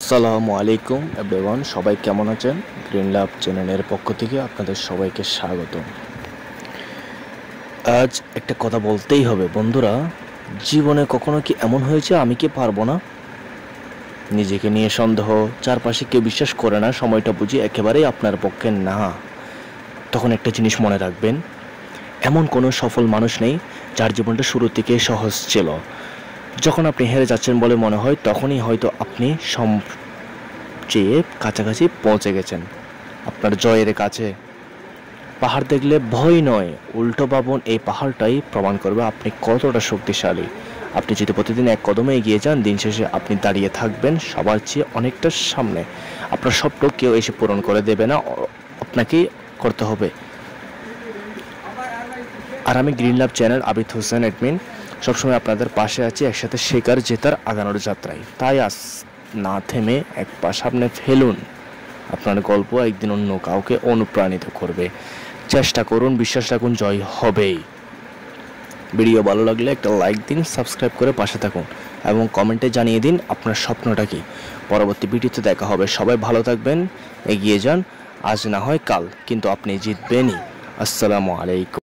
আসসালামু আলাইকুম এভরিওয়ান, সবাই কেমন আছেন? গ্রিন লাভ চ্যানেলের পক্ষ থেকে আপনাদের সবাইকে স্বাগত। আজ একটা কথা বলতেই হবে বন্ধুরা, জীবনে কখনো কি এমন হয়েছে আমি কি পারবো না? নিজেকে নিয়ে সন্দেহ, চারপাশে কেউ বিশ্বাস করে না, সময়টা বুঝি একেবারেই আপনার পক্ষে না। তখন একটা জিনিস মনে রাখবেন, এমন কোনো সফল মানুষ নেই যার জীবনটা শুরু থেকেই সহজ ছিল। যখন আপনি হেরে যাচ্ছেন বলে মনে হয়, তখনই হয়তো আপনি চেয়ে কাছাকাছি পৌঁছে গেছেন, আপনার জয়ের কাছে। পাহাড় দেখলে ভয় নয়, উল্টো ভাবুন, এই পাহাড়টাই প্রমাণ করবে আপনি কতটা শক্তিশালী। আপনি যদি প্রতিদিন এক কদমে এগিয়ে যান, দিন শেষে আপনি দাঁড়িয়ে থাকবেন সবার চেয়ে অনেকটা সামনে। আপনার স্বপ্ন কেউ এসে পূরণ করে দেবে না, আপনাকেই করতে হবে। আর আমি গ্রিন লাভ চ্যানেল আবিদ হোসেন অ্যাডমিন সবসময় আপনাদের পাশে আছি, একসাথে শেখার, জেতার, আগানোর যাত্রায়। তাই আজ না থেমে এক পা সামনে ফেলুন। আপনার গল্প একদিন অন্য কাউকে অনুপ্রাণিত করবে। চেষ্টা করুন, বিশ্বাস রাখুন, জয় হবেই। ভিডিও ভালো লাগলে একটা লাইক দিন, সাবস্ক্রাইব করে পাশে থাকুন এবং কমেন্টে জানিয়ে দিন আপনার স্বপ্নটা কি। পরবর্তী ভিডিওতে দেখা হবে। সবাই ভালো থাকবেন, এগিয়ে যান। আজ না হয় কাল, কিন্তু আপনি জিতবেনই। আসসালামু আলাইকুম।